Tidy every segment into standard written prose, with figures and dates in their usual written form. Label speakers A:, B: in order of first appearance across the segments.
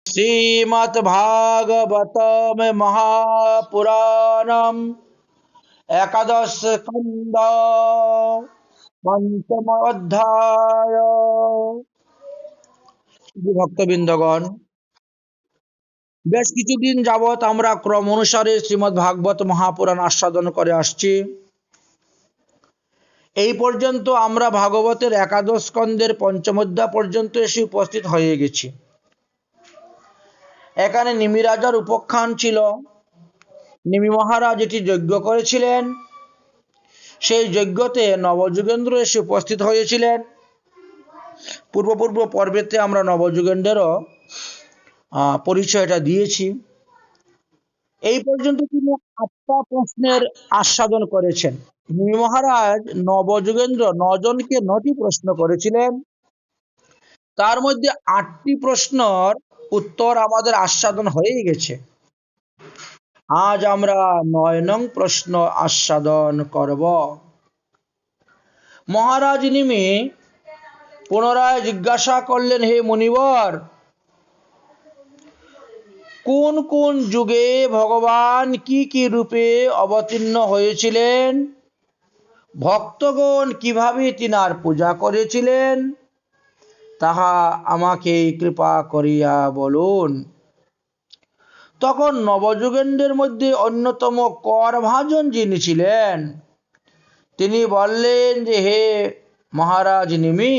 A: श्रीमद्भागवतम महापुराणम एकादश स्कंद पंचम अध्याय। ভক্তবৃন্দগণ, বেশ কিছুদিন যাবৎ আমরা ক্রম অনুসারে শ্রীমদ্ ভাগবত মহাপুরাণ আস্বাদন করে আসছি। এই পর্যন্ত আমরা ভাগবতের একাদশ স্কন্ধের পঞ্চম অধ্যায় পর্যন্ত এসে উপস্থিত হয়ে গেছি। এখানে নিমি রাজার উপাখ্যান ছিল। নিমি মহারাজ এটি যজ্ঞ করেছিলেন। সেই যজ্ঞতে নবযুগেন্দ্র এসে উপস্থিত হয়েছিলেন। পূর্ব পর্বেতে আমরা নবযুগেন্দ্রেরও পরিচয়টা দিয়েছি। এই পর্যন্ত তিনি 8টা প্রশ্নের আস্বাদন করেছেন। নিমি মহারাজ নবযুগেন্দ্র 9 জনকে 9টি প্রশ্ন করেছিলেন। তার মধ্যে 8টি প্রশ্নের উত্তর আমাদের আস্বাদন হয়ে গেছে। আজ আমরা 9 নং প্রশ্ন আস্বাদন করব। মহারাজ নিমি পুনরায় জিজ্ঞাসা করলেন, হে মুনিবর, কোন কোন যুগে ভগবান কি কি রূপে অবতীর্ণ হয়েছিলেন, ভক্তগণ কিভাবে তিনার পূজা করেছিলেন, তাহা আমাকে কৃপা করিয়া বলুন। তখন নবযুগেন্দ্রের মধ্যে অন্যতম করভাজন যিনি ছিলেন, তিনি বললেন যে, হে মহারাজ নিমি,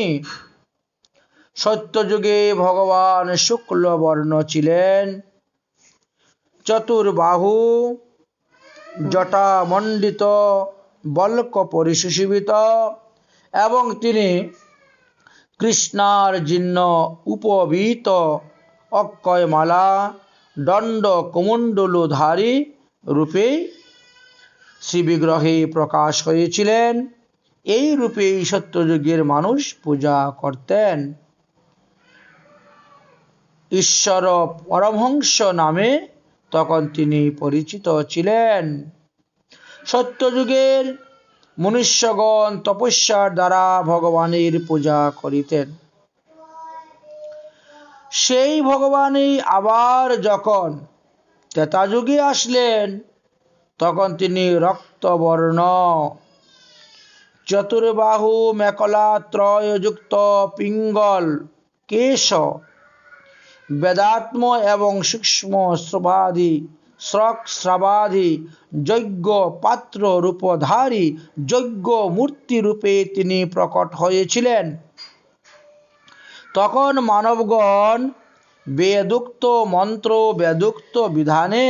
A: সত্যযুগে ভগবান শুক্ল বর্ণ ছিলেন, চতুর্বাহু, জটামণ্ডিত, বল্ক পরিশুশোভিত, এবং তিনি কৃষ্ণার জীর্ণ উপবীত অক্ষয়মালা দণ্ড কুমণ্ডলধারী রূপে শ্রীবিগ্রহে প্রকাশ হয়েছিলেন। এই রূপেই সত্যযুগের মানুষ পূজা করতেন। ঈশ্বর পরমহংস নামে তখন তিনি পরিচিত ছিলেন। সত্যযুগের মনুষ্যগণ তপস্যার দ্বারা ভগবানের পূজা করিতেন। সেই ভগবানই আবার যখন ত্রেতাযুগে আসলেন, তখন তিনি রক্তবর্ণ, চতুর্বাহু, মেখলা ত্রয়যুক্ত, পিঙ্গল কেশ, বেদাত্ম এবং সূক্ষ্ম শ্রবাদি যজ্ঞ পাত্র রূপধারী যজ্ঞ মূর্তি রূপে তিনি প্রকট হয়েছিলেন। তখন মানবগণ বেদোক্ত মন্ত্র বেদোক্ত বিধানে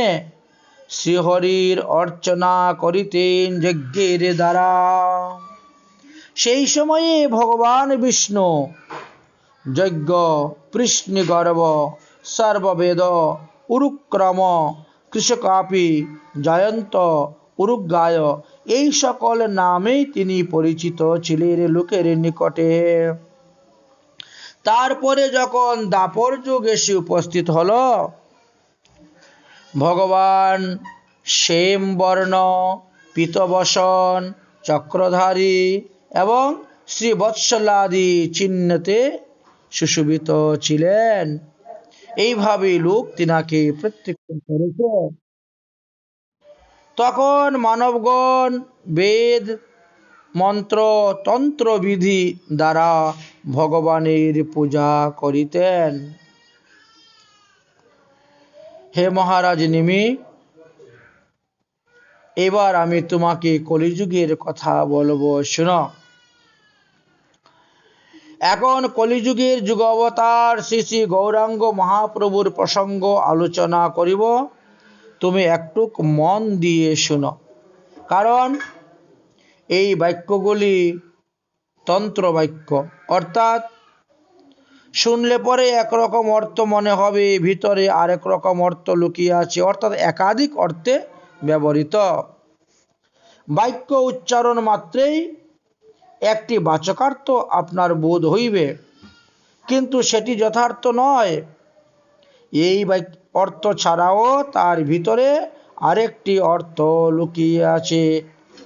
A: শ্রীহরির অর্চনা করিতেন যজ্ঞের দ্বারা। সেই সময়ে ভগবান বিষ্ণু যজ্ঞ, কৃষ্ণগর্ভ, সর্ববেদ, উরুক্রম, কৃষকাপি, জয়ন্ত, উরুগায়, এই সকল নামেই তিনি পরিচিত ছিলেন লোকের নিকটে। তারপরে যখন দ্বাপর যুগ এসে উপস্থিত হল, ভগবান শ্যামবর্ণ, পীতবসন, চক্রধারী এবং শ্রীবৎসলাদি চিহ্নতে সুশোভিত ছিলেন। এইভাবে লোক তিনাকে প্রত্যক্ষ করেছে। তখন মানবগণ বেদ, মন্ত্র, তন্ত্র বিধি দ্বারা ভগবানের পূজা করিতেন। হে মহারাজ নিমি, এবার আমি তোমাকে কলিযুগের কথা বলবো, শোনো। এখন কলিযুগের যুগ অবতার শ্রী শ্রী গৌরাঙ্গ মহাপ্রভুর প্রসঙ্গ আলোচনা করিব। তুমি একটু মন দিয়ে শোনো, কারণ এই বাক্যগুলি তন্ত্র বাক্য, অর্থাৎ শুনলে পরে একরকম অর্থ মনে হবে, ভিতরে আরেক রকম অর্থ লুকিয়ে আছে, অর্থাৎ একাধিক অর্থে ব্যবহৃত। বাক্য উচ্চারণ মাত্রেই একটি বাচকার্থ আপনার বোধ হইবে, কিন্তু সেটি যথার্থ নয়। এই অর্থ ছাড়াও তার ভিতরে আরেকটি অর্থ লুকিয়ে আছে।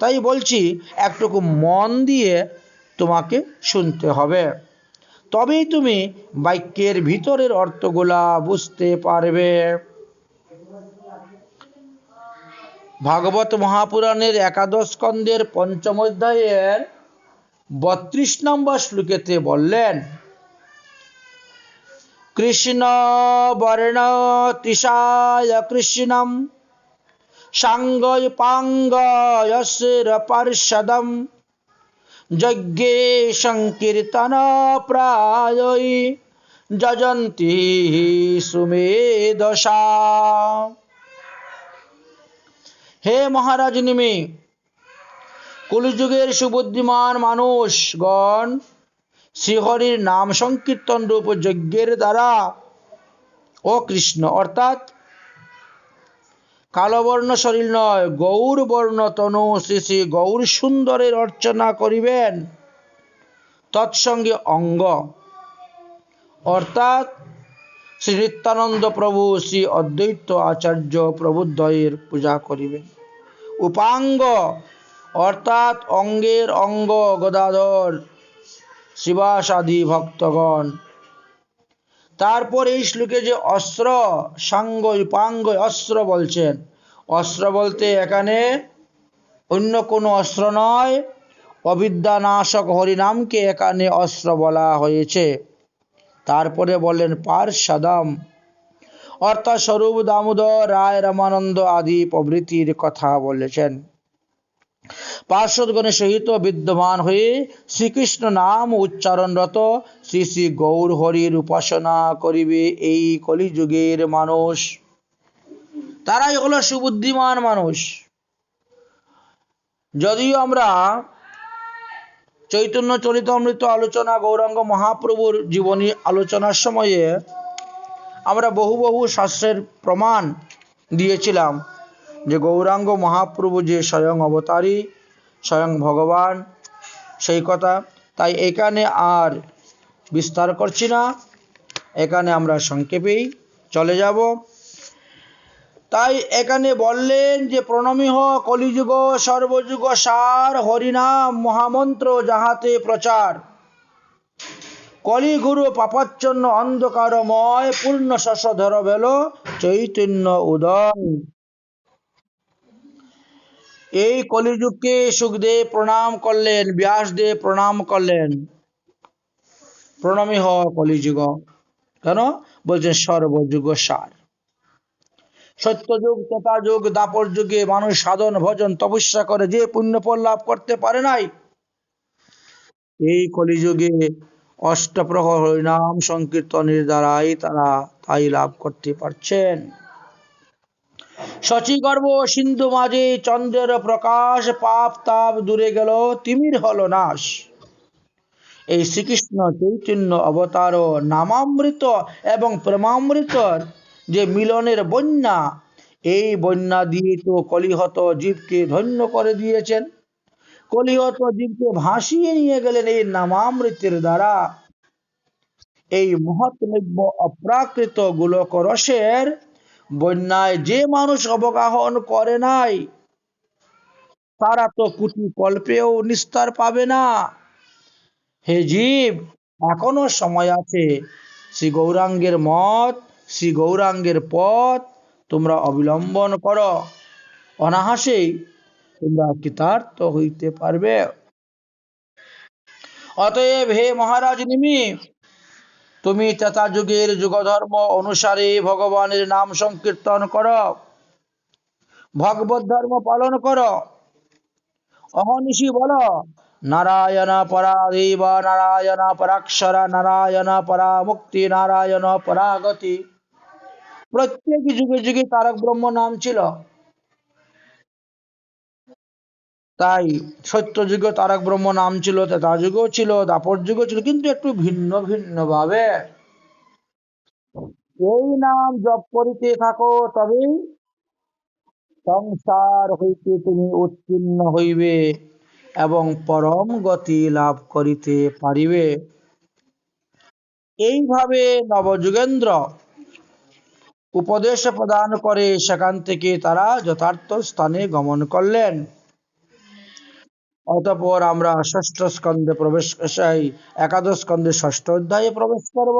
A: তাই বলছি, একটুকু মন দিয়ে তোমাকে শুনতে হবে। তবেই তুমি বাক্যের ভিতরের অর্থগুলা বুঝতে পারবে। ভাগবত মহাপুরাণের একাদশ স্কন্ধের পঞ্চম অধ্যায়ের 32 নম্বর শ্লোকেতে বললেন, কৃষ্ণ বর্ণ তিশায় কৃষ্ণম সাঙ্গপাঙ্গয়স্র পার্ষদম যজ্ঞে সংকীর্তন প্রায়ই যজন্তি সুমেধসা। হে মহারাজ নিমি, কলিযুগের সুবুদ্ধিমান মানুষগণ শ্রীহরির নাম সংকীর্তন রূপ যজ্ঞের দ্বারা ও কৃষ্ণ অর্থাৎ কালবর্ণ শরীর নয়, গৌর বর্ণ তনু শ্রী শ্রী গৌর সুন্দরের অর্চনা করিবেন। তৎসঙ্গে অঙ্গ অর্থাৎ শ্রী নিত্যানন্দ প্রভু শ্রী অদ্বৈত আচার্য প্রভুদ্বয়ের পূজা করিবেন। উপাঙ্গ অর্থাৎ অঙ্গের অঙ্গ গদাধর শ্রীবাসাদি ভক্তগণ। তারপর এই শ্লোকে যে অস্ত্র সাঙ্গ উপাঙ্গ অস্ত্র বলছেন, অস্ত্র বলতে এখানে অন্য কোনো অস্ত্র নয়, অবিদ্যানাশক হরিনামকে এখানে অস্ত্র বলা হয়েছে। তারপরে বললেন পার্ষদম অর্থাৎ স্বরূপ দামোদর রায় রামানন্দ আদি প্রভৃতির কথা বলেছেন। পার্শ্বদগণের সহিত বিদ্যমান হয়ে শ্রীকৃষ্ণ নাম উচ্চারণরত শ্রী শ্রী গৌর হরির উপাসনা করিবে এই কলিযুগের মানুষ। তারাই হলো সুবুদ্ধিমান মানুষ। যদিও আমরা চৈতন্য চরিতামৃত আলোচনা গৌরাঙ্গ মহাপ্রভুর জীবনী আলোচনার সময়ে আমরা বহু বহু শাস্ত্রের প্রমাণ দিয়েছিলাম যে গৌরাঙ্গ মহাপ্রভু যে স্বয়ং অবতারী, স্বয়ং ভগবান, সেই কথা। তাই এখানে আর বিস্তার করছি না, এখানে আমরা সংক্ষেপেই চলে যাব। তাই এখানে বললেন যে প্রণমী হ কলিযুগ সর্বযুগ সার হরিনাম মহামন্ত্র যাহাতে প্রচার, কলিগুরু পাপাচ্ছন্ন অন্ধকারময় পূর্ণ শশধর বেল চৈতন্য উদয়। এই কলিযুগকে সুখদেব প্রণাম করলেন, ব্যাসদেব প্রণাম করলেন। প্রণমী হ কলিযুগ, কেন বলছেন সর্বযুগ সার। সত্যযুগ ত্রেতাযুগ দ্বাপর যুগে মানুষ সাধন ভজন তপস্যা করে যে পুণ্যফল লাভ করতে পারে নাই, এই কলিযুগে অষ্টপ্রহর হরিনাম সংকীর্তনের দ্বারাই তারা তাই লাভ করতে পারছেন। শচীগর্ভ সিন্ধু মাঝে চন্দ্রের প্রকাশ, পাপ তাপ দূরে গেল তিমির হল নাশ। এই শ্রীকৃষ্ণ চৈতন্য অবতার নামামৃত এবং প্রেমামৃতর যে মিলনের বন্যা, এই বন্যা দিয়ে তো কলিহত জীবকে ধন্য করে দিয়েছেন। কলিহত জীবকে ভাসিয়ে নিয়ে গেলেন এই নামামৃতের দ্বারা। এই মহাত্মব্য অপ্রাকৃত গোলক রসের বন্যায় যে মানুষ অবগাহন করে নাই, তারা তো কোটি কল্পেও নিস্তার পাবে না। হে জীব, এখনো সময় আছে। শ্রী গৌরাঙ্গের মত, শ্রী গৌরাঙ্গের পথ তোমরা অবলম্বন করো, অনায়াসেই তোমরা কৃতার্থ হইতে পারবে। অতএব হে মহারাজ নিমি, তুমি ত্রেতা যুগের যুগধর্ম অনুসারে ভগবানের নাম সংকীর্তন করো, ভগবত ধর্ম পালন করো। অহনিশি বলো নারায়ণ পরা দেব, নারায়ণ পরাক্ষরা, নারায়ণ পরা মুক্তি, নারায়ণ পরাগতি। প্রত্যেক যুগে যুগে তারক ব্রহ্ম নাম ছিল। তাই সত্য যুগে তারক ব্রহ্ম নাম ছিল, ত্রেতা যুগও ছিল, দ্বাপর যুগও ছিল, কিন্তু একটু ভিন্ন ভিন্ন ভাবে। এই নাম জপ করিতে থাকো, তবেই সংসার হইতে তুমি উত্তীর্ণ হইবে এবং পরম গতি লাভ করিতে পারিবে। এইভাবে নবযুগেন্দ্র উপদেশ প্রদান করে সেখান থেকে তারা যথার্থ স্থানে গমন করলেন। অতঃপর আমরা ষষ্ঠ স্কন্ধে প্রবেশ সেই একাদশ স্কন্ধে ষষ্ঠ অধ্যায়ে প্রবেশ করব।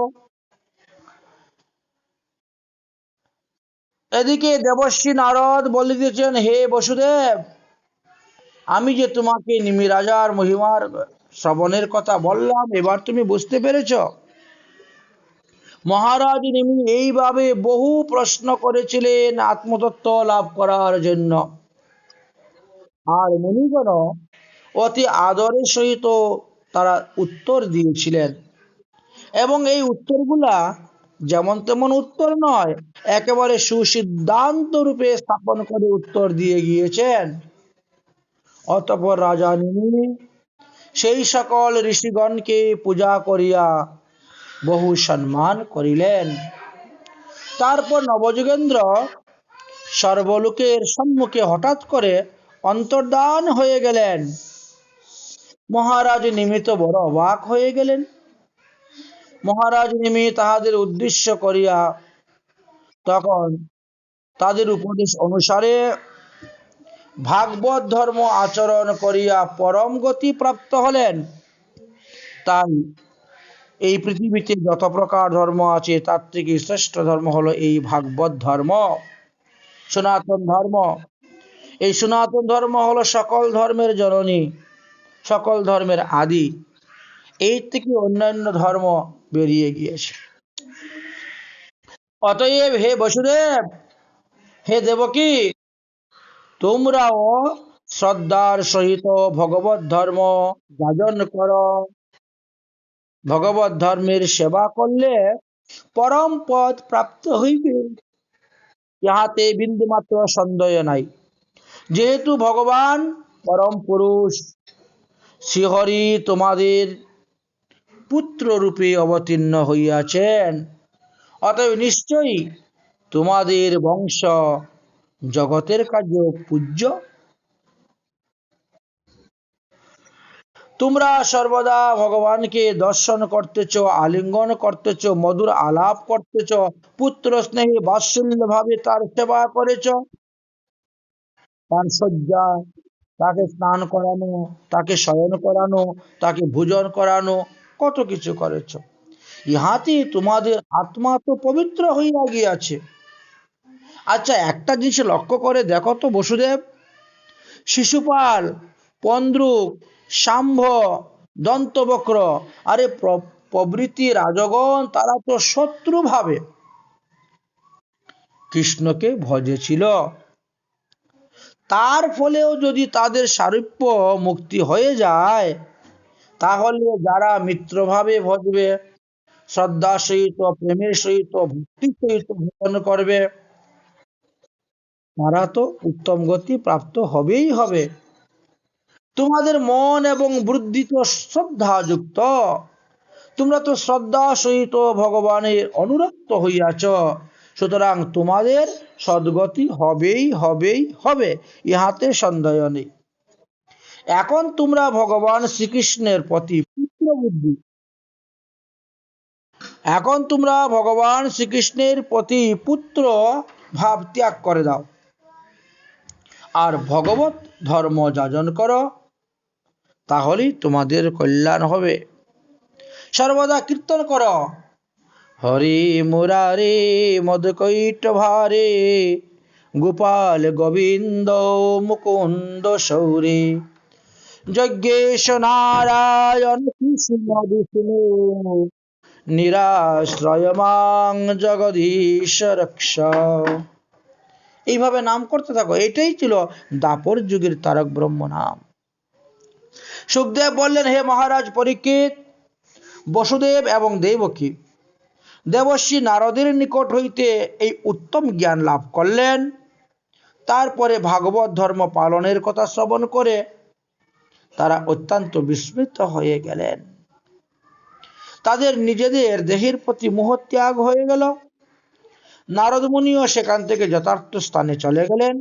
A: এদিকে দেবর্ষি নারদ বলিতেছেন, হে বসুদেব, আমি যে তোমাকে নিমি রাজার মহিমার শ্রবণের কথা বললাম, এবার তুমি বুঝতে পেরেছ? মহারাজ নিমি এইভাবে বহু প্রশ্ন করেছিলেন আত্মতত্ত্ব লাভ করার জন্য, আর মুনিগণ অতি আদরের সহিত তারা উত্তর দিয়েছিলেন, এবং এই উত্তরগুলা যেমন তেমন উত্তর নয়, একেবারে সুসিদ্ধান্ত রূপে স্থাপন করে উত্তর দিয়ে গিয়েছেন। অতঃপর রাজা নিমি সেই সকল ঋষিগণকে পূজা করিয়া বহু সম্মান করিলেন। তারপর নবযুগেন্দ্র সর্বলোকের সম্মুখে হঠাৎ করে অন্তর্ধান হয়ে গেলেন। মহারাজ নিমিত বড় অবাক হয়ে গেলেন। মহারাজ নিমি তাহাদের উদ্দেশ্য করিয়া তখন তাদের উপদেশ অনুসারে ভাগবত ধর্ম আচরণ করিয়া পরম গতি প্রাপ্ত হলেন। তাই এই পৃথিবীতে যত প্রকার ধর্ম আছে তার থেকে শ্রেষ্ঠ ধর্ম হলো এই ভাগবত ধর্ম, সনাতন ধর্ম। এই সনাতন ধর্ম হলো সকল ধর্মের জননী, সকল ধর্মের আদি। এই থেকে অন্যান্য ধর্ম বেরিয়ে গিয়েছে। অতএব হে বসুদেব, হে দেবকী, তোমরাও শ্রদ্ধার সহিত ভগবত ধর্ম যাজন কর। ভগবত ধর্মের সেবা করলে পরম পদ প্রাপ্ত হইবে, ইহাতে বিন্দুমাত্র সন্দেহ নাই। যেহেতু ভগবান পরম পুরুষ শ্রীহরি তোমাদের পুত্র রূপে অবতীর্ণ হইয়াছেন, অতএব নিশ্চয়ই তোমাদের বংশ জগতের কাজে পূজ্য। তোমরা সর্বদা ভগবানকে দর্শন করতেছ, আলিঙ্গন করতেছ, মধুর আলাপ করতেছ, পুত্র স্নেহী বাৎসল্য ভাবে তার সেবা করেছ, তার শয্যা, তাকে স্নান করানো, তাকে শয়ন করানো, তাকে ভোজন করানো, কত কিছু করেছ। ইহাতে তোমাদের আত্মা তো পবিত্র হইয়া গিয়াছে। আচ্ছা, একটা জিনিস লক্ষ্য করে দেখো তো বসুদেব, শিশুপাল, পন্দ্রুক, শাম্ভ, দন্তবক্র, আরে প্রভৃতি রাজগণ তারা তো শত্রু ভাবে কৃষ্ণকে ভজেছিল। তার ফলেও যদি তাদের সারূপ্য মুক্তি হয়ে যায়, তাহলে যারা মিত্রভাবে ভজবে, শ্রদ্ধা সহিত, প্রেমের সহিত, ভক্তির সহিত ভজন করবে, তারা তো উত্তম গতি প্রাপ্ত হবেই হবে। তোমাদের মন এবং বুদ্ধি তো শ্রদ্ধাযুক্ত, তোমরা তো শ্রদ্ধা সহিত ভগবানের অনুরক্ত হইয়াছ, সুতরাং তোমাদের সদ্গতি হবেই হবেই হবে, ইহাতে সন্দেহ নেই। এখন তোমরা ভগবান শ্রীকৃষ্ণের প্রতি পুত্র বুদ্ধি, এখন তোমরা ভগবান শ্রীকৃষ্ণের প্রতি পুত্র ভাব ত্যাগ করে দাও, আর ভগবত ধর্ম যাজন করো, তাহলেই তোমাদের কল্যাণ হবে। সর্বদা কীর্তন করো, হরে মুরারে মদকৈট ভারে, গোপাল গোবিন্দ মুকুন্দ সৌরে, যজ্ঞেশ নারায়ণ কৃষ্ণ বিষ্ণু, নিরাশ্রয় মাং জগদীশ রক্ষ। এইভাবে নাম করতে থাকো। এটাই ছিল দাপর যুগের তারক ব্রহ্ম নাম। সুখদেব বললেন, হে মহারাজ পরীক্ষিত, বসুদেব এবং দেবকী দেবর্ষি নারদের নিকট হইতে এই উত্তম জ্ঞান লাভ করলেন। তারপরে ভাগবত ধর্ম পালনের কথা শ্রবণ করে তারা অত্যন্ত বিস্মিত হয়ে গেলেন। তাদের নিজেদের দেহের প্রতি মোহত্যাগ হয়ে গেল। নারদ মুনিও সেখান থেকে যথার্থ স্থানে চলে গেলেন।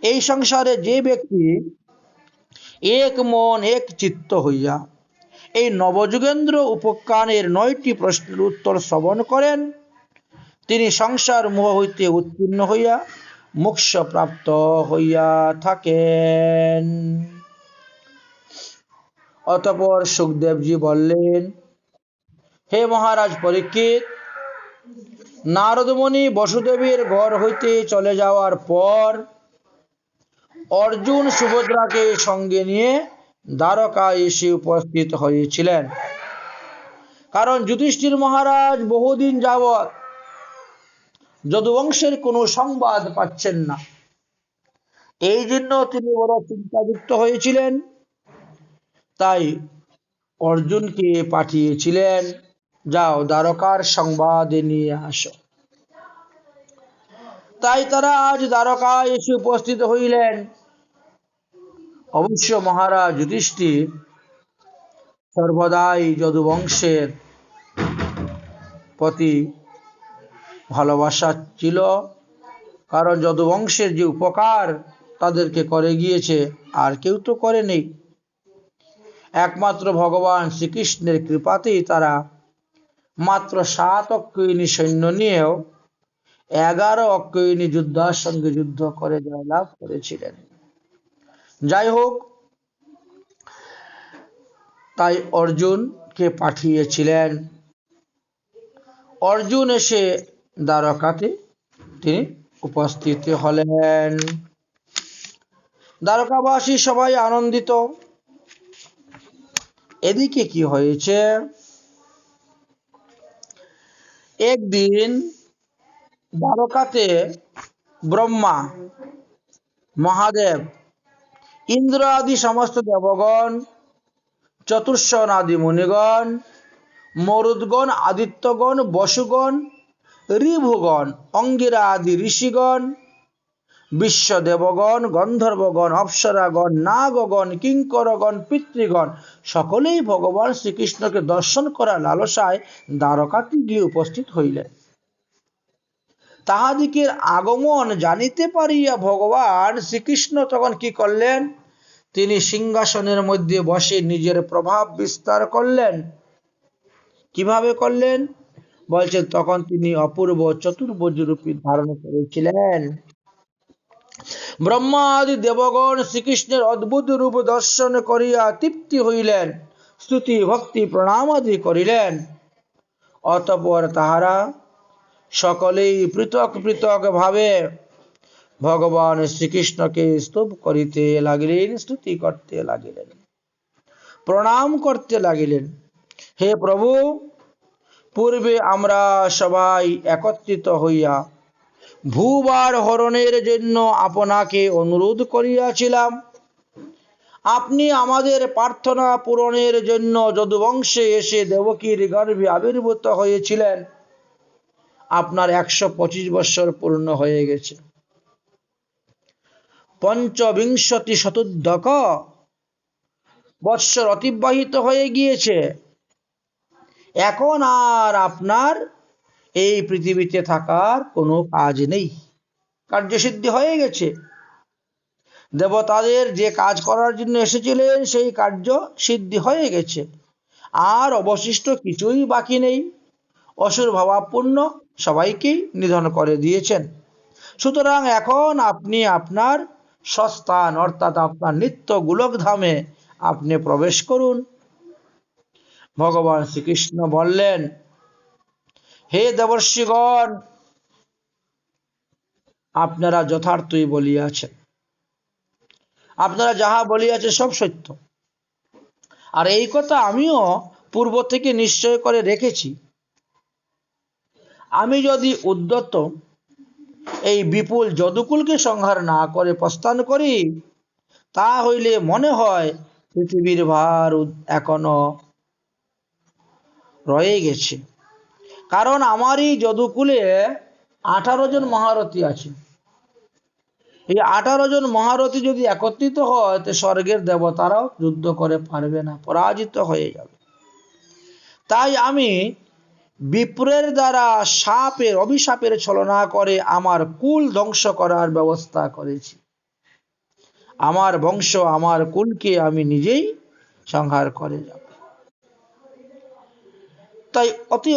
A: এই সংসারে যে ব্যক্তি এক মন এক চিত্ত হইয়া এই নবযুগেন্দ্র উপজ্ঞানের 9টি প্রশ্নের উত্তর শ্রবণ করেন, তিনি সংসার মোহ হইতে উত্তীর্ণ হইয়া মোক্ষ প্রাপ্ত হইয়া থাকেন। অতঃপর সুখদেবজি বললেন, হে মহারাজ পরীক্ষিত, নারদমুনি বসুদেবের ঘর হইতে চলে যাওয়ার পর অর্জুন সুভদ্রাকে সঙ্গে নিয়ে দ্বারকায় এসে উপস্থিত হয়েছিলেন। কারণ যুধিষ্ঠির মহারাজ বহুদিন যাবৎ যদুবংশের কোনো সংবাদ পাচ্ছেন না, এই জন্য তিনি বড় চিন্তাযুক্ত হয়েছিলেন। তাই অর্জুনকে পাঠিয়েছিলেন, যাও দ্বারকার সংবাদ নিয়ে আসো। তাই তারা আজ দ্বারকায় এসে উপস্থিত হইলেন। অবশ্য মহারাজ যুধিষ্ঠির সর্বদাই যদুবংশের প্রতি ভালোবাসা ছিল, কারণ যদুবংশের যে উপকার তাদেরকে করে গিয়েছে আর কেউ তো করেনি। একমাত্র ভগবান শ্রীকৃষ্ণের কৃপাতেই তারা মাত্র 7 অক্ষৌহিণী সৈন্য নিয়েও 11 অক্ষৌহিণী যোদ্ধার সঙ্গে যুদ্ধ করে জয়লাভ করেছিলেন। যাই হোক, তাই অর্জুনকে পাঠিয়েছিলেন। অর্জুন এসে দ্বারকাতে তিনি উপস্থিত হলেন। দ্বারকাবাসী সবাই আনন্দিত। এদিকে কি হয়েছে, একদিন দ্বারকাতে ব্রহ্মা, মহাদেব, ইন্দ্র আদি সমস্ত দেবগণ, চতুর্শন আদি মুনিগণ, মরুদ্গণ, আদিত্যগণ, বসুগণ, ঋভুগণ, অঙ্গিরা আদি ঋষিগণ, বিশ্বদেবগণ, গন্ধর্বগণ, অপ্সরাগণ, নাগগণ, কিঙ্করগণ, পিতৃগণ সকলেই ভগবান শ্রীকৃষ্ণকে দর্শন করার লালসায় দ্বারকাতে গিয়ে উপস্থিত হইলেন। তাহাদিগের আগমন জানিতে পারিয়া ভগবান শ্রীকৃষ্ণ তখন কি করলেন, তিনি সিংহাসনের মধ্যে বসে নিজের প্রভাব বিস্তার করলেন। কিভাবে করলেন বলছেন, তখন তিনি অপূর্ব চতুর্ভুজ রূপী ধারণ করেছিলেন। ব্রহ্মা আদি দেবগণ শ্রীকৃষ্ণের অদ্ভুত রূপ দর্শন করিয়া তৃপ্তি হইলেন, স্তুতি ভক্তি প্রণাম আদি করিলেন। অতঃপর তাহারা সকলেই পৃথক পৃথক ভাবে ভগবান শ্রীকৃষ্ণকে স্তব করিতে লাগিলেন, স্তুতি করতে লাগিলেন, প্রণাম করতে লাগিলেন। হে প্রভু, পূর্বে আমরা সবাই একত্রিত হইয়া ভূভার হরণের জন্য আপনাকে অনুরোধ করিয়াছিলাম। আপনি আমাদের প্রার্থনা পূরণের জন্য যদুবংশে এসে দেবকীর গর্ভে আবির্ভূত হয়েছিলেন। আপনার 125 বৎসর পূর্ণ হয়ে গেছে, পঞ্চবিংশতি শতোদ্যক বৎসর অতিবাহিত হয়ে গিয়েছে। এখন আর আপনার এই পৃথিবীতে থাকার কোনো কাজ নেই, কার্যসিদ্ধি হয়ে গেছে। দেবতাদের যে কাজ করার জন্য এসেছিলেন সেই কার্য সিদ্ধি হয়ে গেছে, আর অবশিষ্ট কিছুই বাকি নেই। অসুর ভাবাপূর্ণ সবাইকেই নিধন করে দিয়েছেন। সুতরাং এখন আপনি আপনার স্বস্থান অর্থাৎ আপনার নিত্য গোলকধামে আপনি প্রবেশ করুন। ভগবান শ্রীকৃষ্ণ বললেন, হে দেবর্ষিগণ, আপনারা যথার্থই বলিয়াছেন, আপনারা যাহা বলিয়াছেন সব সত্য। আর এই কথা আমিও পূর্ব থেকে নিশ্চয় করে রেখেছি। আমি যদি উদ্যত এই বিপুল যদুকুলকে সংহার না করে প্রস্থান করি, তা হইলে মনে হয় পৃথিবীর ভার এখনো রয়ে গেছে। কারণ আমার এই যদুকুলে 18 জন মহারথী আছে। এই 18 জন মহারথী যদি একত্রিত হয়, তো স্বর্গের দেবতারাও যুদ্ধ করে পারবে না, পরাজিত হয়ে যাবে। তাই আমি বিপ্রের দ্বারা অভিশাপের ছলনা করে আমার কুল ধ্বংস করার ব্যবস্থা করেছি। আমার বংশ, আমার কুলকে আমি নিজেই সংহার করে যাব। তাই অতি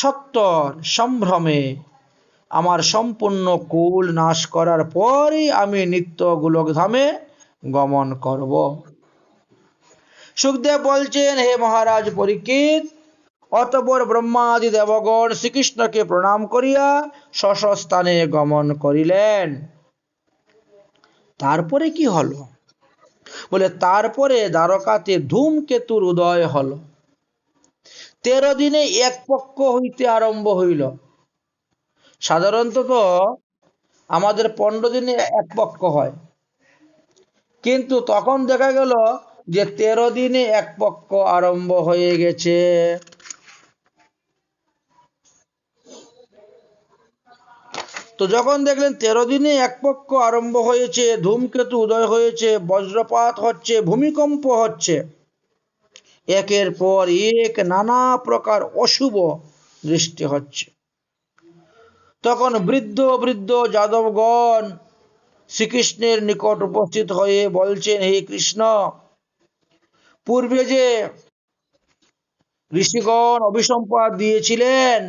A: সত্বর সম্ভ্রমে আমার সম্পূর্ণ কুল নাশ করার পরই আমি নিত্য গোলকধামে গমন করব। সুখদেব বলছেন, হে মহারাজ পরীক্ষিত, অতঃপর ব্রহ্মাদি দেবগণ শ্রীকৃষ্ণকে প্রণাম করিয়া স্বস্থানে গমন করিলেন। তারপরে কি হলো? বলে, তারপরে দ্বারকাতে ধূমকেতুর উদয় হল। 13 দিনে এক পক্ষ হইতে আরম্ভ হইল। সাধারণত আমাদের 15 দিনে এক পক্ষ হয়, কিন্তু তখন দেখা গেল যে 13 দিনে এক পক্ষ আরম্ভ হয়ে গেছে। তো যখন দেখলেন 13 দিনে এক পক্ষ আরম্ভ হয়েছে, ধূমকেতু উদয় হয়েছে, বজ্রপাত হচ্ছে, ভূমিকম্প হচ্ছে, একের পর এক নানা প্রকার অশুভ দৃষ্টি হচ্ছে, তখন বৃদ্ধ বৃদ্ধ যাদবগণ শ্রীকৃষ্ণের নিকট উপস্থিত হয়ে বলছেন, হে কৃষ্ণ, পূর্বে যে ঋষিগণ অভিসম্পাদ দিয়েছিলেন,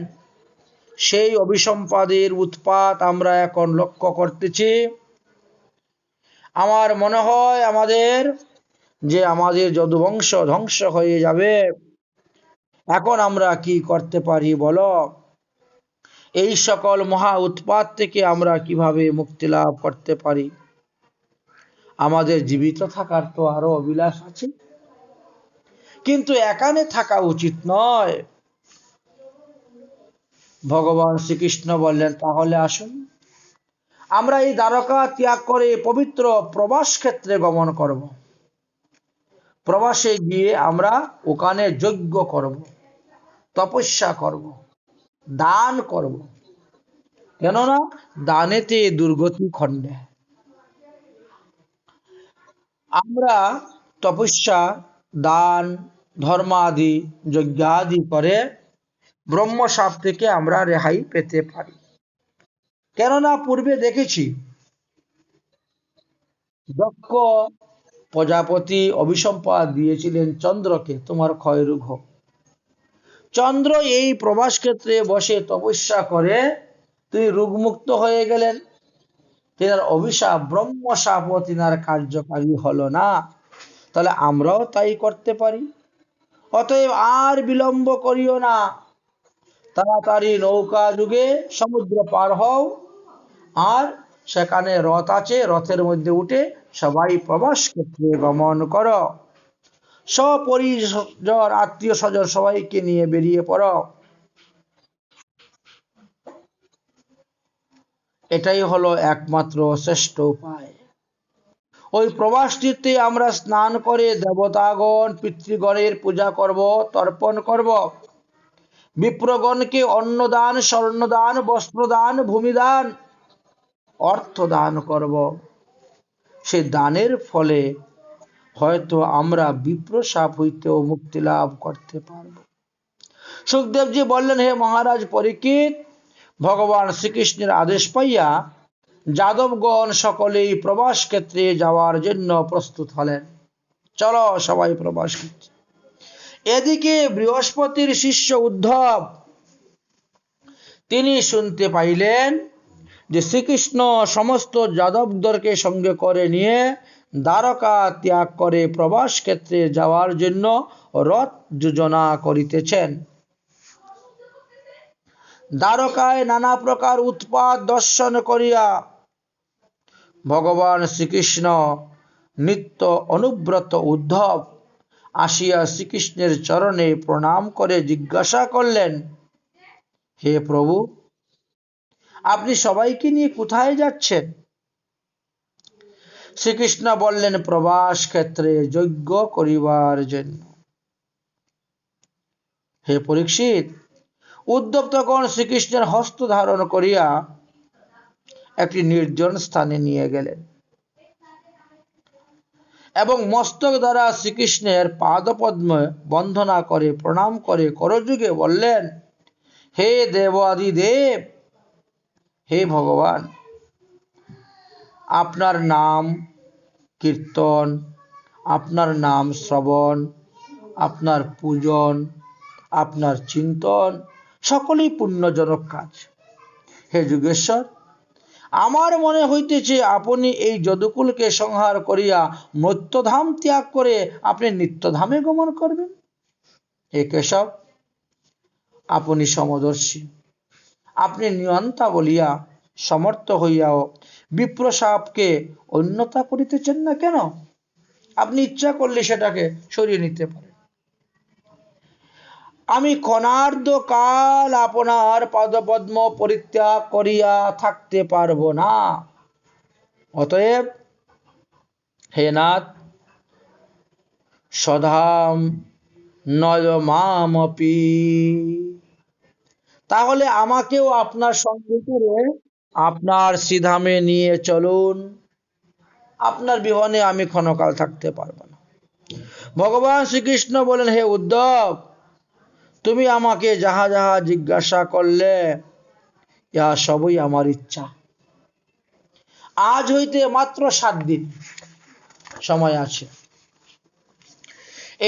A: সেই অভিসম্পাদের উৎপাত আমরা এখন লক্ষ্য করতেছি। আমার মনে হয় আমাদের যদুবংশ ধ্বংস হয়ে যাবে। এখন আমরা কি করতে পারি বলো? এই সকল মহা উৎপাত থেকে আমরা কিভাবে মুক্তি লাভ করতে পারি? আমাদের জীবিত থাকার তো আরো অভিলাষ আছে, কিন্তু এখানে থাকা উচিত নয়। ভগবান শ্রীকৃষ্ণ বললেন, তাহলে আসুন আমরা এই দ্বারকা ত্যাগ করে পবিত্র প্রবাস ক্ষেত্রে গমন করব। প্রবাসে গিয়ে আমরা ওখানে যজ্ঞ করব, তপস্যা করব, দান করব, কেননা দানেতে দুর্গতি খণ্ডে। আমরা তপস্যা, দান, ধর্মাদি, যজ্ঞাদি করে ব্রহ্মশাপ থেকে আমরা রেহাই পেতে পারি। কেননা পূর্বে দেখেছি দক্ষ প্রজাপতি অভিসম্পাদ দিয়েছিলেন চন্দ্রকে, তোমার ক্ষয়রোগ হোক। চন্দ্র এই প্রবাস ক্ষেত্রে বসে তপস্যা করে তিনি রোগমুক্ত হয়ে গেলেন। তিনার অভিশাপ ব্রহ্মশাপও তিনার কার্যকারী হলো না। তাহলে আমরাও তাই করতে পারি। অতএব আর বিলম্ব করিও না, তাড়াতাড়ি নৌকা যুগে সমুদ্র পার হও, আর সেখানে রথ আছে, রথের মধ্যে উঠে সবাই প্রবাস ক্ষেত্রে গমন করো। সপরিজন আত্মীয় স্বজন সবাইকে নিয়ে বেরিয়ে পড়ো। এটাই হলো একমাত্র শ্রেষ্ঠ উপায়। ওই প্রবাসটিতে আমরা স্নান করে দেবতাগণ পিতৃগণের পূজা করব, তর্পণ করব। বিপ্রগণকে অন্নদান, স্বর্ণদান, বস্ত্রদান, ভূমিদান, অর্থদান করব। সে দানের ফলে হয়তো আমরা বিপ্রশাপ হইতেও মুক্তি লাভ করতে পারব। সুখদেবজি বললেন, হে মহারাজ পরীক্ষিত, ভগবান শ্রীকৃষ্ণের আদেশ পাইয়া যাদবগণ সকলেই প্রবাস ক্ষেত্রে যাওয়ার জন্য প্রস্তুত হলেন। চলো সবাই প্রবাস ক্ষেত্রে। এদিকে বৃহস্পতির শিষ্য উদ্ধব, তিনি শুনতে পাইলেন যে শ্রীকৃষ্ণ সমস্ত যাদবদেরকে সঙ্গে করে নিয়ে দ্বারকা ত্যাগ করে প্রবাস ক্ষেত্রে যাওয়ার জন্য রথ যোজনা করিতেছেন। দ্বারকায় নানা প্রকার উৎপাত দর্শন করিয়া ভগবান শ্রীকৃষ্ণ নিত্য অনুব্রত উদ্ধব আসিয়া শ্রীকৃষ্ণের চরণে প্রণাম করে জিজ্ঞাসা করলেন, হে প্রভু, আপনি সবাইকে নিয়ে কোথায় যাচ্ছেন? শ্রীকৃষ্ণ বললেন, প্রবাস ক্ষেত্রে যজ্ঞ করিবার জন্য। হে পরীক্ষিত, উদ্ধব তখন শ্রীকৃষ্ণের হস্ত ধারণ করিয়া একটি নির্জন স্থানে নিয়ে গেলেন এবং মস্তক দ্বারা শ্রীকৃষ্ণের পাদপদ্মে বন্দনা করে প্রণাম করে করযুগে বললেন, হে দেবাদিদেব, হে ভগবান, আপনার নাম কীর্তন, আপনার নাম শ্রবণ, আপনার পূজন, আপনার চিন্তন সকলেই পুণ্যজনক কাজ। হে যুগেশ্বর, আমার মনে হইতেছে আপনি এই যদুকুলকে সংহার করিয়া মর্ত্যধাম ত্যাগ করে আপনি নিত্যধামে গমন করবেন। হে কেশব, আপনি সমদর্শী, আপনি নিয়ন্তা বলিয়া সমর্থ হইয়াও বিপ্রসাপকে অন্যতা করিতেছেন না কেন? আপনি ইচ্ছা করলে সেটাকে সরিয়ে নিতে পারেন। আমি ক্ষণার্ধ কাল আপনার পদপদ্ম পরিত্যাগ করিয়া থাকতে পারব না। অতএব হে নাথ, সধাম নয় মামপি, তাহলে আমাকেও আপনার সঙ্গে করে আপনার শ্রীধামে নিয়ে চলুন। আপনার বিহনে আমি ক্ষণকাল থাকতে পারবো না। ভগবান শ্রীকৃষ্ণ বলেন, হে উদ্ধব, তুমি আমাকে যাহা যাহা জিজ্ঞাসা করলে ইহা সবই আমার ইচ্ছা। আজ হইতে মাত্র 7 দিন সময় আছে।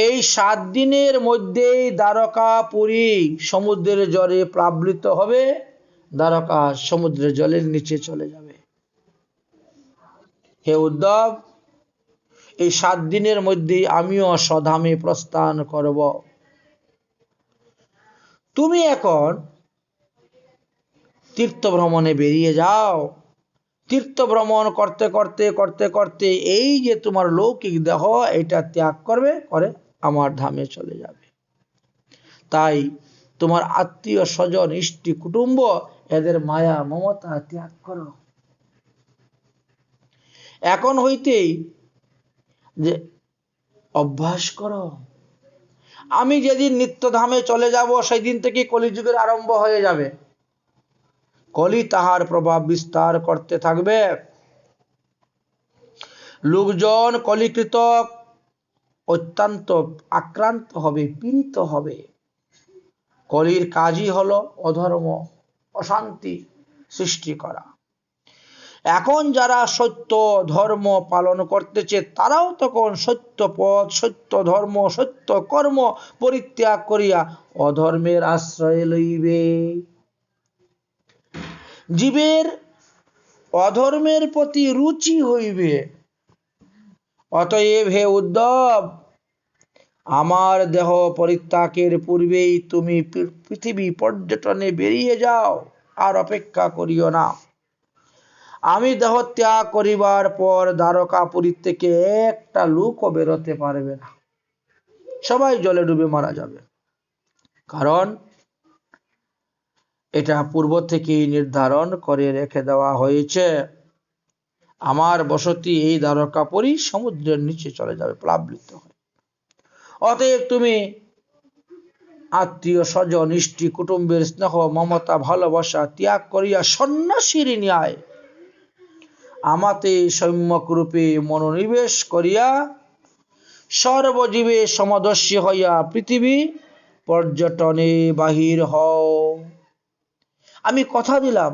A: এই 7 দিনের মধ্যেই দ্বারকাপুরী সমুদ্রের জলে প্লাবিত হবে, দ্বারকা সমুদ্রের জলের নিচে চলে যাবে। হে উদ্ধব, এই 7 দিনের মধ্যেই আমিও স্বধামে প্রস্থান করব। তুমি এখন তীর্থ ভ্রমণে বেরিয়ে যাও। তীর্থ ভ্রমণ করতে করতে করতে করতে এই যে তোমার লৌকিক দেহ, এটা ত্যাগ করবে, করে আমার ধামে চলে যাবে। তাই তোমার আত্মীয় স্বজন ইষ্টি কুটুম্ব এদের মায়া মমতা ত্যাগ করো। এখন হইতেই যে অভ্যাস করো। আমি যেদিন নিত্যধামে চলে যাব সেই দিন থেকে কলিযুগের আরম্ভ হয়ে যাবে। কলি তাহার প্রভাব বিস্তার করতে থাকবে। লোকজন কলিকৃত অত্যন্ত আক্রান্ত হবে, পীড়িত হবে। কলির কাজই হলো অধর্ম, অশান্তি সৃষ্টি করা। এখন যারা সত্য ধর্ম পালন করতেছে তারাও তখন সত্য পথ, সত্য ধর্ম, সত্য কর্ম পরিত্যাগ করিয়া অধর্মের আশ্রয় লইবে। জীবের অধর্মের প্রতি রুচি হইবে। অতএব হে উদ্ধব, আমার দেহ পরিত্যাগের পূর্বেই তুমি পৃথিবী পর্যটনে বেরিয়ে যাও, আর অপেক্ষা করিও না। আমি দেহ ত্যাগ করিবার পর দ্বারকাপুরী থেকে একটা লোকও বেরোতে পারবে না। সবাই জলে ডুবে মারা যাবে। কারণ এটা পূর্ব থেকেই নির্ধারণ করে রেখে দেওয়া হয়েছে। আমার বসতি এই দ্বারকাপুরী সমুদ্রের নিচে চলে যাবে প্লাবিত হয়ে। অতএব তুমি আত্মীয় স্বজন ইষ্টি কুটুম্বের স্নেহ মমতা ভালোবাসা ত্যাগ করিয়া সন্ন্যাসীর ন্যায় আমাতে সম্যক রূপে মনোনিবেশ করিয়া সর্বজীবে সমদর্শী হইয়া পৃথিবী পর্যটনে বাহির হও। আমি কথা দিলাম,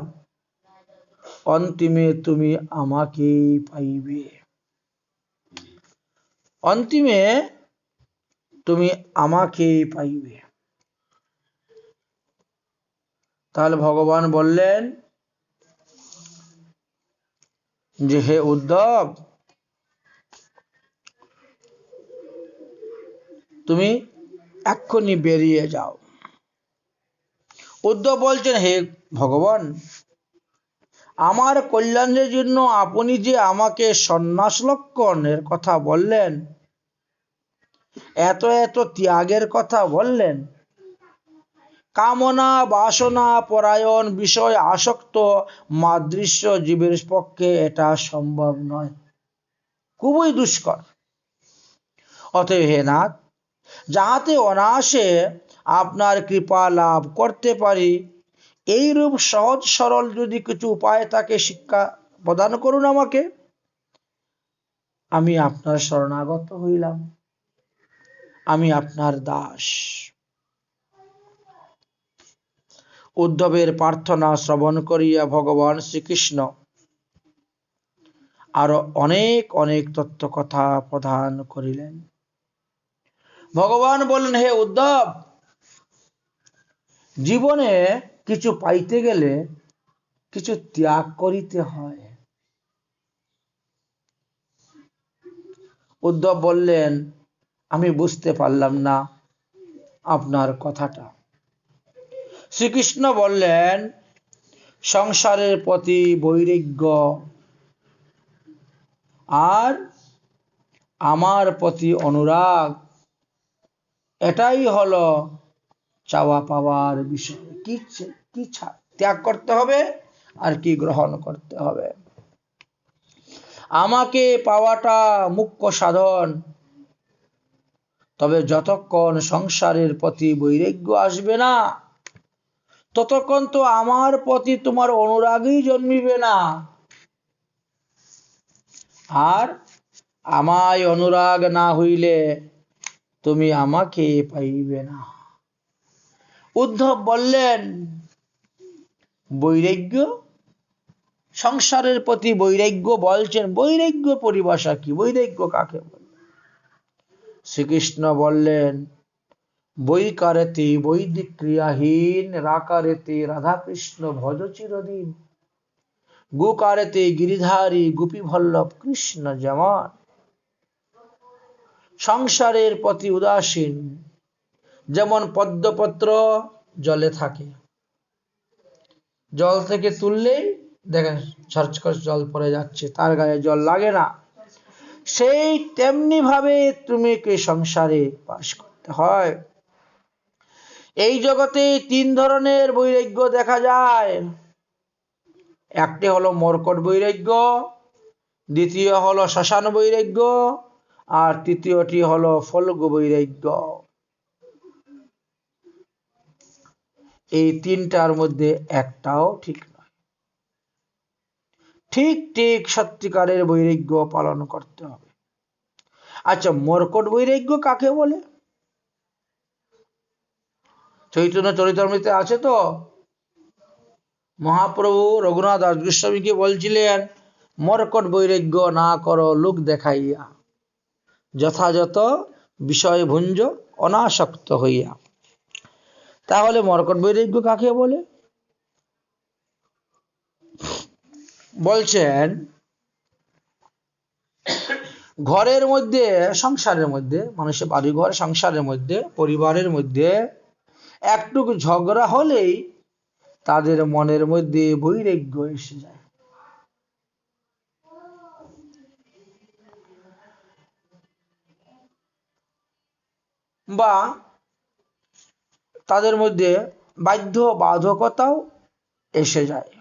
A: অন্তিমে তুমি আমাকে পাইবে। অন্তিমে তুমি আমাকে পাইবে। তাহলে ভগবান বললেন যে, হে উদ্ধব, তুমি এক্ষুনি বেরিয়ে যাও। উদ্ধব বলছেন, হে ভগবান, আমার কল্যাণের জন্য আপনি যে আমাকে সন্ন্যাস লক্ষণের কথা বললেন, এত এত ত্যাগের কথা বললেন, কামনা বাসনা পরায়ণ বিষয় আসক্ত মাদৃশ্য জীবের পক্ষে এটা সম্ভব নয়, খুবই দুষ্কর। অতএব হে নাথ, যাহাতে অনায়াসে আপনার কৃপা লাভ করতে পারি, এইরূপ সহজ সরল যদি কিছু উপায় থাকে শিক্ষা প্রদান করুন আমাকে। আমি আপনার শরণাগত হইলাম, আমি আপনার দাস। উদ্ধবের প্রার্থনা শ্রবণ করিয়া ভগবান শ্রীকৃষ্ণ আরো অনেক অনেক তত্ত্ব কথা প্রদান করিলেন। ভগবান বললেন, হে উদ্ধব, জীবনে কিছু পাইতে গেলে কিছু ত্যাগ করিতে হয়। উদ্ধব বললেন, আমি বুঝতে পারলাম না আপনার কথাটা। শ্রীকৃষ্ণ বললেন, সংসারের প্রতি বৈরাগ্য আর আমার প্রতি অনুরাগ, এটাই হলো চাওয়া পাওয়ার বিষয়। কি ত্যাগ করতে হবে আর কি গ্রহণ করতে হবে। আমাকে পাওয়াটা মুখ্য সাধন, তবে যতক্ষণ সংসারের প্রতি বৈরাগ্য আসবে না, ততক্ষণ তো আমার প্রতি তোমার অনুরাগই জন্মিবে না, আর আমায় অনুরাগ না হইলে তুমি আমাকে পাইবে না। উদ্ধব বললেন, বৈরাগ্য, সংসারের প্রতি বৈরাগ্য বলছেন, বৈরাগ্য পরিভাষা কি? বৈরাগ্য কাকে বলে? শ্রীকৃষ্ণ বললেন, বৈকারেতে বৈদিক ক্রিয়াহীন, রাকারেতে রাধাকৃষ্ণ ভজ চিরদিন, গোকারেতে গিরিধারী গোপী বল্লভ কৃষ্ণ যেমন। সংসারের প্রতি উদাসীন, যেমন পদ্মপত্র জলে থাকে, জল থেকে তুললেই দেখেন ঝরঝর করে জল পড়ে যাচ্ছে, তার গায়ে জল লাগে না। সেই তেমনি ভাবে তুমি কি সংসারে বাস করতে হয়। এই জগতে তিন ধরনের বৈরাগ্য দেখা যায়। একটি হলো মর্কট বৈরাগ্য, দ্বিতীয় হলো শ্মশান বৈরাগ্য, আর তৃতীয়টি হলো ফল্গু বৈরাগ্য। এই তিনটার মধ্যে একটাও ঠিক নয়। ঠিক ঠিক সত্যিকারের বৈরাগ্য পালন করতে হবে। আচ্ছা, মর্কট বৈরাগ্য কাকে বলে? চৈতন্য চরিতামৃতে আছে তো, মহাপ্রভু রঘুনাথ দাস গোস্বামীকে বলছিলেন, মর্কট বৈরাগ্য না করো লোক দেখাইয়া, যথাযথ বিষয় ভুঞ্জ অনাসক্ত হইয়া। তাহলে মর্কট বৈরাগ্য কাকে বলে? বলছেন, ঘরের মধ্যে, সংসারের মধ্যে, মানুষের বাড়ি ঘর সংসারের মধ্যে, পরিবারের মধ্যে একটুকু ঝগড়া হলেই তাদের মনের মধ্যে বৈরাগ্য এসে যায়। বা তাদের মধ্যে বাধ্য বাধকতাও এসে যায়।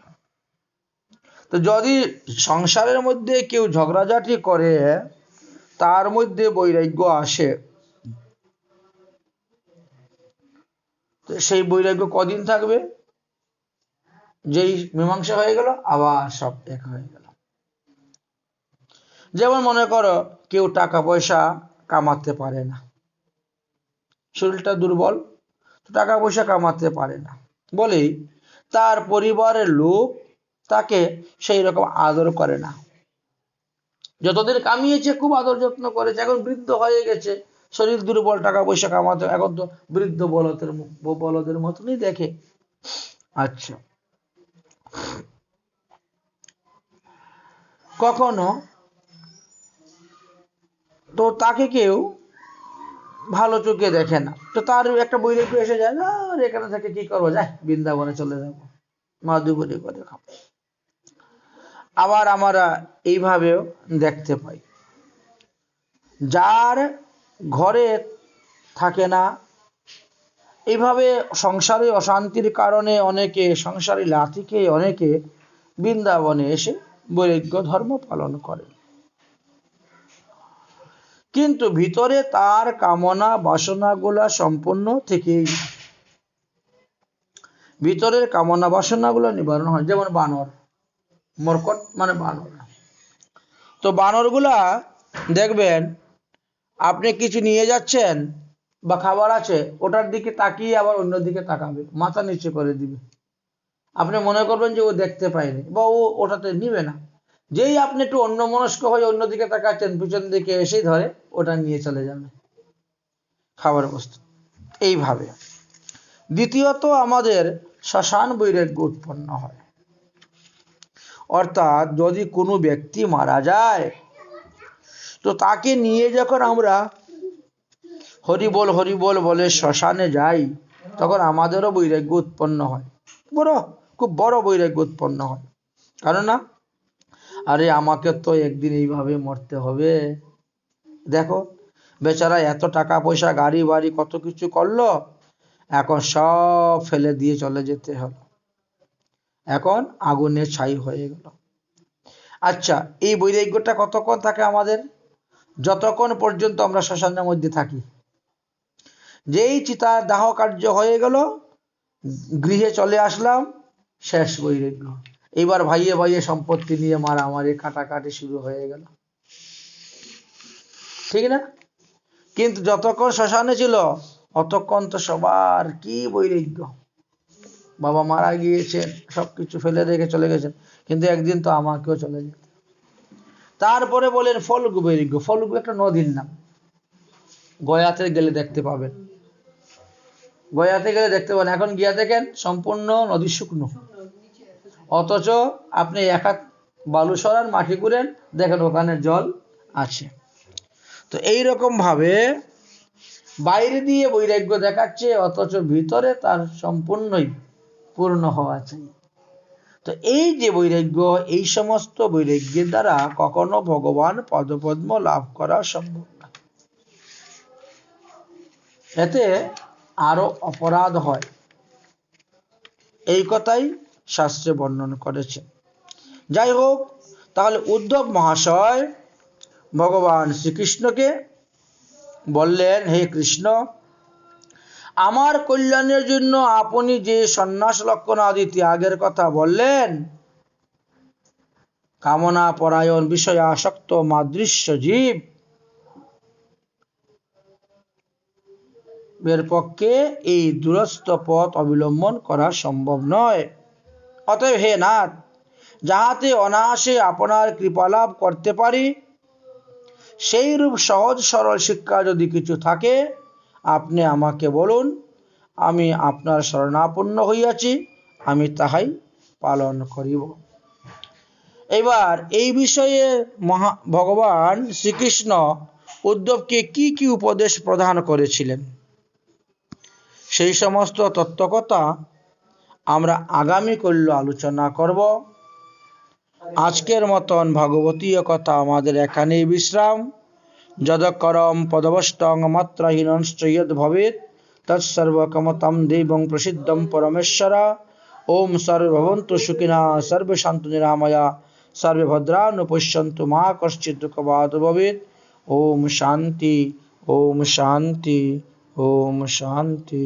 A: তো যদি সংসারের মধ্যে কেউ ঝগড়াঝাটি করে, তার মধ্যে বৈরাগ্য আসে, তো সেই বৈরাগ্য কদিন থাকবে? যেই মীমাংসা হয়ে গেল আবার সব এক হয়ে গেল। যেমন মনে করো কেউ টাকা পয়সা কামাতে পারে না, শরীরটা দুর্বল, টাকা পয়সা কামাতে পারে না বলেই তার পরিবারের লোক তাকে সেই রকম আদর করে না। যতদিন কামিয়েছে খুব আদর যত্ন করেছে, এখন বৃদ্ধ হয়ে গেছে, শরীর দুর্বল, টাকা পয়সা কামাতে, এখন তো বৃদ্ধ বলদের মতনই দেখে। আচ্ছা, কখনো তো তাকে কেউ ভালো চোখে দেখে না, তো তার একটা বৈরাগ্য এসে যায়, না এখানে থেকে কি করবো, যাই বৃন্দাবনে চলে যাবো, মাধুবরী করে খাবো। আবার আমরা এইভাবেও দেখতে পাই, যার ঘরে থাকে না, এইভাবে সংসারে অশান্তির কারণে অনেকে সংসারে লাথি খেয়ে অনেকে বৃন্দাবনে এসে বৈরাগ্য ধর্ম পালন করে, কিন্তু ভিতরে তার কামনা বাসনাগুলা সম্পূর্ণ থেকেই, ভিতরের কামনা বাসনাগুলো নিবারণ হয়। যেমন বানর, মর্কট মানে বানর। তো বানরগুলা দেখবেন, আপনি কিছু নিয়ে যাচ্ছেন বা খাবার আছে, ওটার দিকে তাকিয়ে আবার অন্যদিকে তাকাবে, মাথা নিচু করে দিবে। আপনি মনে করবেন যে ও দেখতে পায়নি বা ও ওটাতে নিবে না। যেই আপনি একটু অন্যমনস্ক হয়ে অন্যদিকে তাকাচ্ছেন, পিছন দিকে এসেই ধরে ওটা নিয়ে চলে যাবে খাবার বস্তু। এইভাবে দ্বিতীয়ত আমাদের শ্মশান বৈরাগ্য উৎপন্ন হয়। অর্থাৎ যদি কোনো ব্যক্তি মারা যায় তো তাকে নিয়ে যখন আমরা হরিবোল হরিবোল বলে শ্মশানে যাই তখন আমাদেরও বৈরাগ্য উৎপন্ন হয়, খুব বড় বৈরাগ্য উৎপন্ন হয়। কারণ না, আরে আমাকে তো একদিন এইভাবে মরতে হবে। দেখো বেচারা এত টাকা পয়সা গাড়ি বাড়ি কত কিছু করলো, এখন সব ফেলে দিয়ে চলে যেতে হলো, এখন আগুনে ছাই হয়ে গেল। আচ্ছা, এই বৈরাগ্যটা কতক্ষণ থাকে আমাদের? যতক্ষণ পর্যন্ত আমরা শ্মশানের মধ্যে থাকি। যেই চিতার দাহ কার্য হয়ে গেল, গৃহে চলে আসলাম, শেষ বৈরাগ্য। এবার ভাইয়ে ভাইয়ে সম্পত্তি নিয়ে মারামারি কাটাকাটি শুরু হয়ে গেল, ঠিক না? কিন্তু যতক্ষণ শ্মশানে ছিল অতক্ষণ তো সবার কি বৈরাগ্য, বাবা মারা গিয়েছেন, সবকিছু ফেলে রেখে চলে গেছেন, কিন্তু একদিন তো আমাকেও চলে যেতে। তারপরে বলেন ফল্গু বৈরাগ্য। ফল্গু একটা নদীর নাম, গয়াতে গেলে দেখতে পাবেন, গয়াতে গেলে দেখতে পাবেন। এখন গিয়া দেখেন সম্পূর্ণ নদী শুকনো, অথচ আপনি এক হাত বালু সরান, মাটি করেন, দেখেন ওখানে জল আছে। তো এইরকম ভাবে বাইরে দিয়ে বৈরাগ্য দেখাচ্ছে, অথচ ভিতরে তার সম্পূর্ণই পূর্ণ হওয়া চাই। তো এই যে বৈরাগ্য, এই সমস্ত বৈরাগ্যের দ্বারা কখনো ভগবান পদপদ্ম লাভ করা সম্ভব না। এতে আরো অপরাধ হয়, এই কথাই শাস্ত্রে বর্ণনা করেছে। যাই হোক, তাহলে উদ্ধব মহাশয় ভগবান শ্রীকৃষ্ণকে বললেন, হে কৃষ্ণ, আমার কল্যাণের জন্য আপনি যে সন্ন্যাস লক্ষণ আদি ত্যাগের কথা বললেন, কামনা পরায়ণ বিষয় আসক্ত মাদৃশ্য জীব এর পক্ষে এই দূরস্থ পথ অবলম্বন করা সম্ভব নয়। অতএব হে নাথ, যাহাতে অনায়াসে আপনার কৃপা লাভ করতে পারি, সেই রূপ সহজ সরল শিক্ষা যদি কিছু থাকে আপনি আমাকে বলুন। আমি আপনার শরণাপন্ন হইয়াছি, আমি তাহাই পালন করিব। এবার এই বিষয়ে ভগবান শ্রীকৃষ্ণ উদ্ধবকে কি কি উপদেশ প্রদান করেছিলেন, সেই সমস্ত তত্ত্বকথা আমরা আগামী কল্য আলোচনা করব। আজকের মতন ভাগবতীয় কথা আমাদের এখানেই বিশ্রাম। যদকরম পদবষ্টং মাত্রাহীনশ্চ যদ ভবেৎ তৎসর্বকমতম দেবং প্রসিদ্ধং পরমেশ্বর। ওম সর্বভবন্তু সুখিনঃ সর্বসন্তু নিরাময়া সর্বে ভদ্রাণি পশ্যন্তু মা কশ্চিৎ দুঃখভাগ্ ভবেৎ। ওম শান্তি, ওম শান্তি, ওম শান্তি।